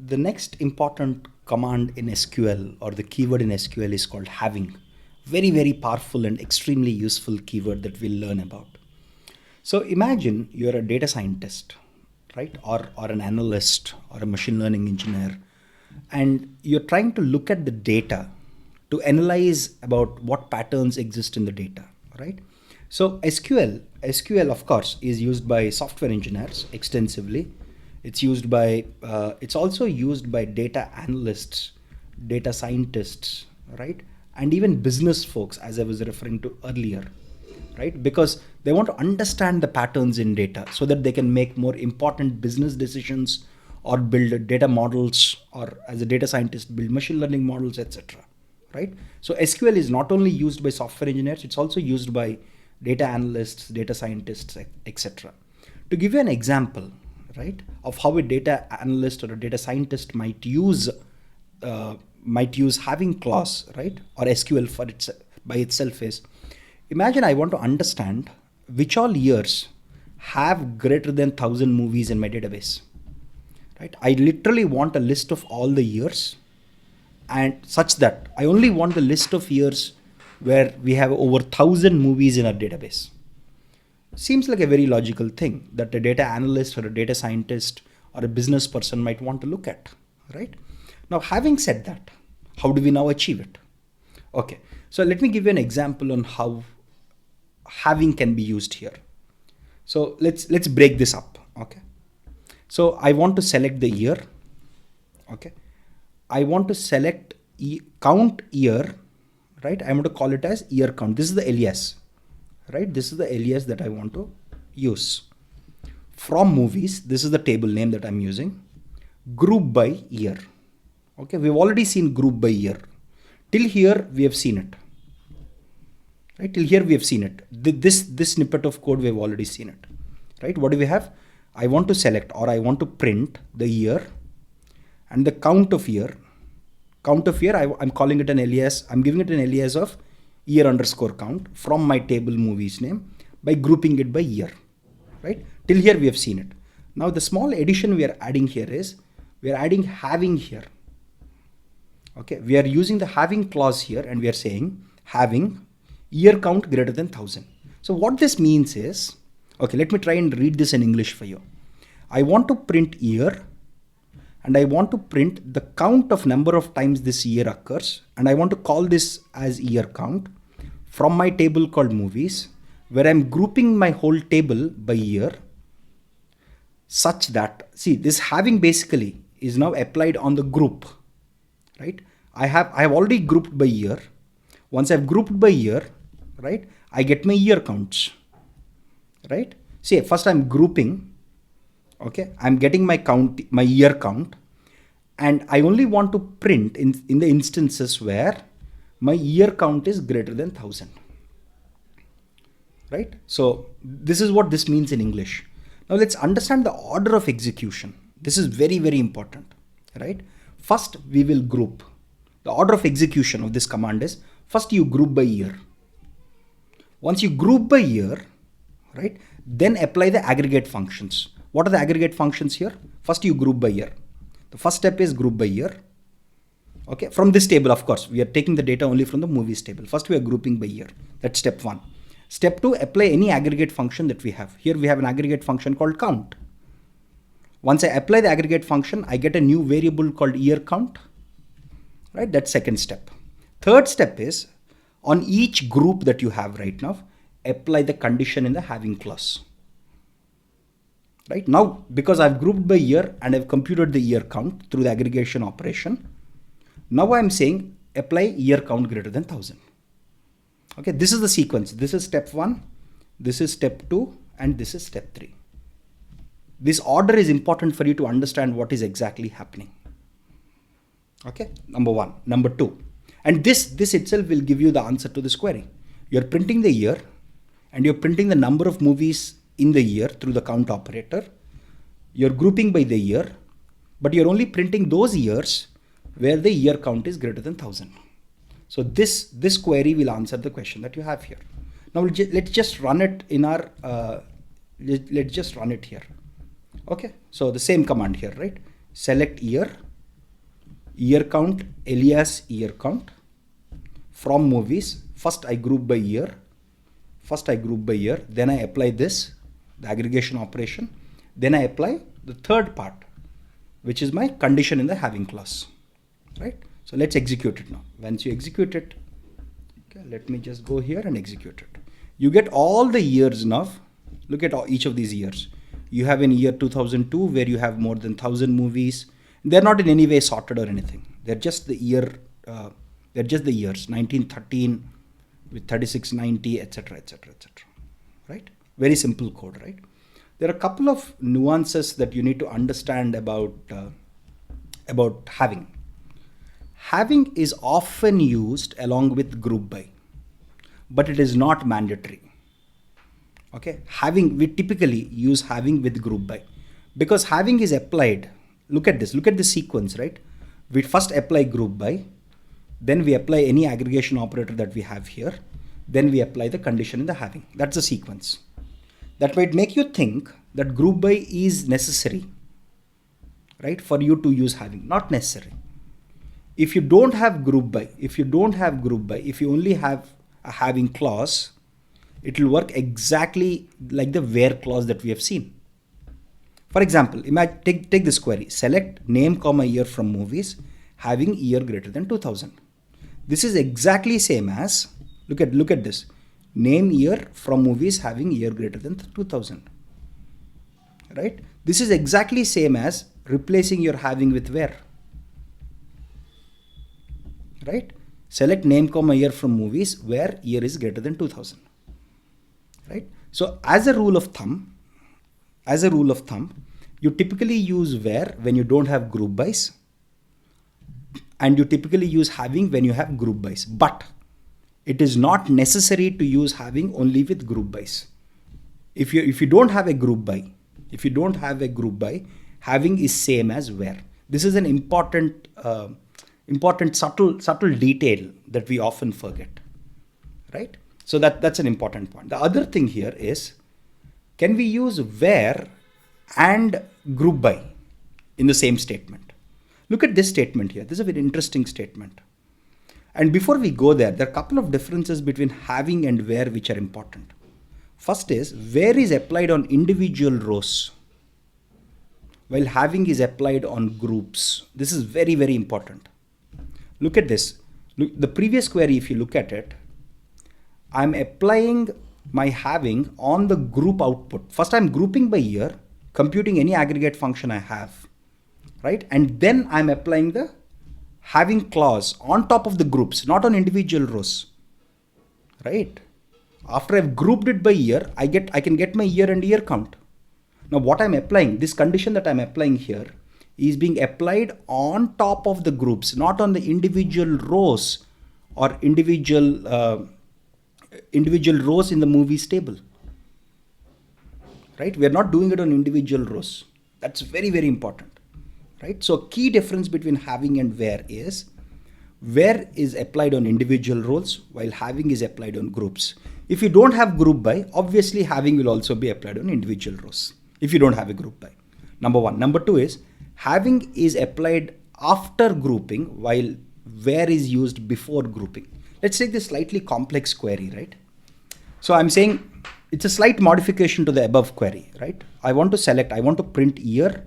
the next important command in SQL or the keyword in SQL is called having. Very, very powerful and extremely useful keyword that we'll learn about. So imagine you're a data scientist, right? Or an analyst or a machine learning engineer, and you're trying to look at the data to analyze about what patterns exist in the data, right? So SQL of course is used by software engineers extensively. It's also used by data analysts, data scientists, right? And even business folks, as I was referring to earlier, right? Because they want to understand the patterns in data so that they can make more important business decisions or build data models, or as a data scientist, build machine learning models, etc. Right? So SQL is not only used by software engineers, it's also used by data analysts, data scientists, etc. To give you an example, right, of how a data analyst or a data scientist might use having clause, right, or SQL by itself is, imagine I want to understand which all years have greater than 1,000 movies in my database. Right? I literally want a list of all the years, and such that I only want the list of years where we have over 1,000 movies in our database. Seems like a very logical thing that a data analyst or a data scientist or a business person might want to look at, right? Now, having said that, how do we now achieve it? Okay, so let me give you an example on how having can be used here. So let's break this up. Okay, so I want to select the year. Okay, I want to select count year, right? I want to call it as year count. This is the alias, right? This is the alias that I want to use. From movies, this is the table name that I'm using. Group by year. Okay, we've already seen group by year. Till here, we have seen it. Right? Till here, we have seen it. This snippet of code, we have already seen it. Right? What do we have? I want to select, or I want to print the year and the count of year. Count of year, I'm calling it an alias. I'm giving it an alias of year underscore count from my table movies name by grouping it by year. Right? Till here, we have seen it. Now, the small addition we are adding here is, we are adding having here. Okay, we are using the having clause here, and we are saying having year count greater than 1,000. So what this means is, okay, let me try and read this in English for you. I want to print year, and I want to print the count of number of times this year occurs, and I want to call this as year count from my table called movies, where I'm grouping my whole table by year, such that, see, this having basically is now applied on the group. Right? I have already grouped by year. Once I've grouped by year, right, I get my year counts. Right? See, first I'm grouping. Okay, I'm getting my count, my year count, and I only want to print in the instances where my year count is greater than 1,000. Right? So this is what this means in English. Now let's understand the order of execution. This is very, very important. Right? First, we will group. The order of execution of this command is, first you group by year. Once you group by year, right, then apply the aggregate functions. What are the aggregate functions here? First you group by year. The first step is group by year. Okay, from this table, of course, we are taking the data only from the movies table. First we are grouping by year. That's step 1. Step 2, apply any aggregate function that we have. Here we have an aggregate function called count. Once I apply the aggregate function, I get a new variable called year count. Right? That's second step. Third step is, on each group that you have right now, apply the condition in the having clause. Right? Now, because I've grouped by year and I've computed the year count through the aggregation operation, now I'm saying apply year count greater than 1,000. Okay, this is the sequence. This is step 1, this is step 2, and this is step 3. This order is important for you to understand what is exactly happening. Okay, number 1. Number 2. And this itself will give you the answer to this query. You're printing the year, and you're printing the number of movies in the year through the count operator. You're grouping by the year, but you're only printing those years where the year count is greater than 1,000. So this query will answer the question that you have here. Now let's just run it in our, let's just run it here. Okay, so the same command here, right? Select year, year count, alias year count. From movies, first I group by year. Then I apply this, the aggregation operation. Then I apply the third part, which is my condition in the having clause, right? So let's execute it now. Once you execute it, okay, let me just go here and execute it. You get all the years now. Look at each of these years. You have in year 2002 where you have more than 1,000 movies. They're not in any way sorted or anything. They're just the year. They're just the years. 1913 with 3690, etc., etc., etc. Right? Very simple code, right? There are a couple of nuances that you need to understand about having. Having is often used along with group by, but it is not mandatory. Okay, we typically use having with group by, because having is applied. Look at the sequence, right? We first apply group by, then we apply any aggregation operator that we have here, then we apply the condition in the having. That's the sequence. That might make you think that group by is necessary, right, for you to use having. Not necessary. If you don't have group by, if you only have a having clause, it will work exactly like the where clause that we have seen. For example, imagine, take this query. Select name, year from movies having year greater than 2000. This is exactly same as, look at this. Name year from movies having year greater than 2000. Right? This is exactly same as replacing your having with where. Right? Select name, year from movies where year is greater than 2000. Right? So as a rule of thumb, you typically use where when you don't have group bys, and you typically use having when you have group bys. But it is not necessary to use having only with group bys. If you don't have a group by, having is same as where. This is an important subtle detail that we often forget, right? So that's an important point. The other thing here is, can we use where and group by in the same statement? Look at this statement here. This is a very interesting statement. And before we go there are a couple of differences between having and where which are important. First is, where is applied on individual rows, while having is applied on groups. This is very, very important. Look at this. Look, the previous query, if you look at it, I'm applying my having on the group output. First, I'm grouping by year, computing any aggregate function I have, right? And then I'm applying the having clause on top of the groups, not on individual rows, right? After I've grouped it by year, I can get my year and year count. Now what I'm applying, this condition that I'm applying here is being applied on top of the groups, not on the individual rows or individual rows in the movies table, right? We're not doing it on individual rows. That's very, very important, right? So key difference between having and where is applied on individual rows, while having is applied on groups. If you don't have group by, obviously having will also be applied on individual rows if you don't have a group by. Number one. Number two is, having is applied after grouping, while where is used before grouping. Let's take this slightly complex query, right? So I'm saying it's a slight modification to the above query, right? I want to print year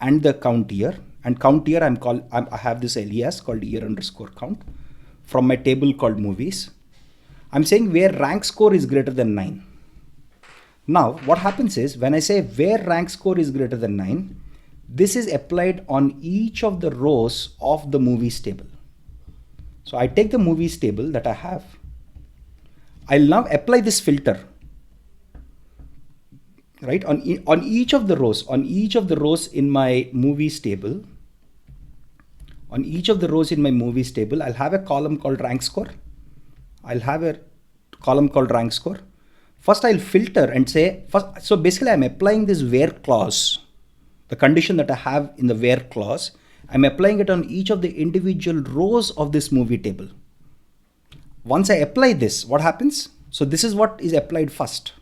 and the count year, and count year I have this alias called year underscore count from my table called movies. I'm saying where rank score is greater than 9. Now what happens is, when I say where rank score is greater than 9, this is applied on each of the rows of the movies table. So I take the movies table that I have. I'll now apply this filter, right, on each of the rows, in my movies table. On each of the rows in my movies table, I'll have a column called rank score. First I'll filter and say, so basically I'm applying this where clause, the condition that I have in the where clause, I'm applying it on each of the individual rows of this movie table. Once I apply this, what happens? So this is what is applied first.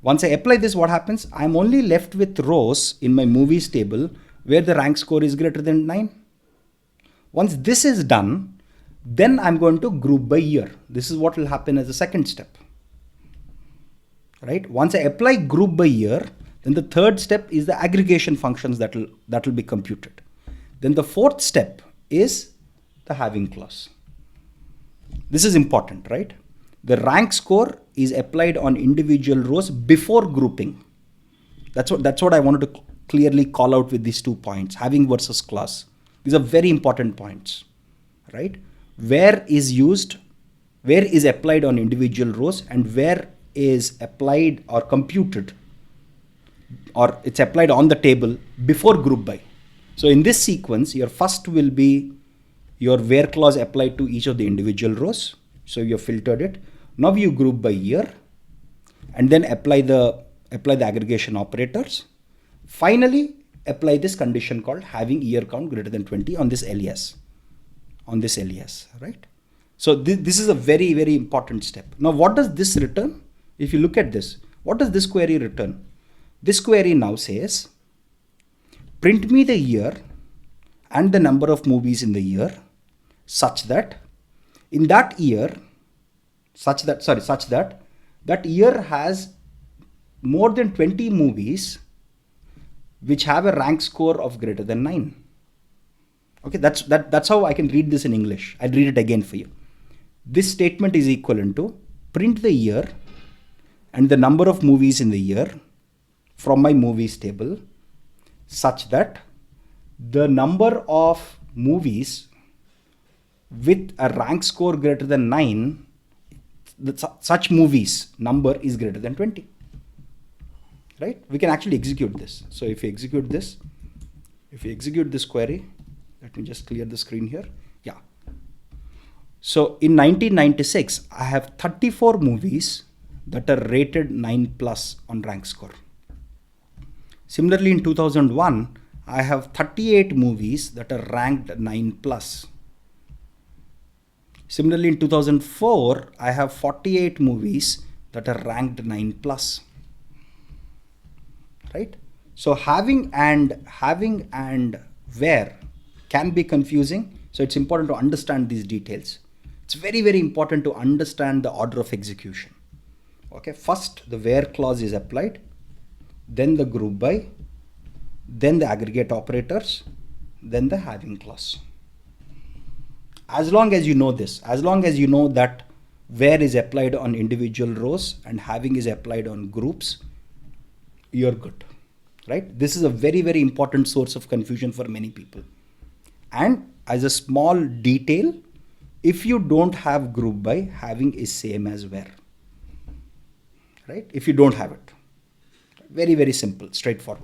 Once I apply this, what happens? I'm only left with rows in my movies table where the rank score is greater than 9. Once this is done, then I'm going to group by year. This is what will happen as the second step. Right? Once I apply group by year, then the third step is the aggregation functions that will be computed. Then the fourth step is the halving clause. This is important, right? The rank score is applied on individual rows before grouping. That's what I wanted to clearly call out with these 2 points, halving versus clause. These are very important points, right? Where is applied on individual rows, and where is applied or computed, or it's applied on the table before group by. So in this sequence, your first will be your where clause applied to each of the individual rows. So you have filtered it. Now you group by year and then apply the aggregation operators. Finally, apply this condition called having year count greater than 20 on this alias. Right? So this is a very, very important step. Now, what does this return? If you look at this, what does this query return? This query now says, print me the year and the number of movies in the year such that in that year, that year has more than 20 movies which have a rank score of greater than 9. Okay, that's how I can read this in English. I'll read it again for you. This statement is equivalent to print the year and the number of movies in the year from my movies table such that the number of movies with a rank score greater than 9, such movies number is greater than 20. Right? We can actually execute this. So if we execute this query, let me just clear the screen here. Yeah. So in 1996, I have 34 movies that are rated 9 plus on rank score. Similarly, in 2001, I have 38 movies that are ranked 9 plus. Similarly, in 2004, I have 48 movies that are ranked 9 plus. Right? So having and where can be confusing. So it's important to understand these details. It's very, very important to understand the order of execution. Okay, first the where clause is applied, then the group by, then the aggregate operators, then the halving clause. As long as you know this, as long as you know that where is applied on individual rows and halving is applied on groups, you're good, right? This is a very, very important source of confusion for many people. And as a small detail, if you don't have group by, halving is same as where, right? If you don't have it, very, very simple, straightforward.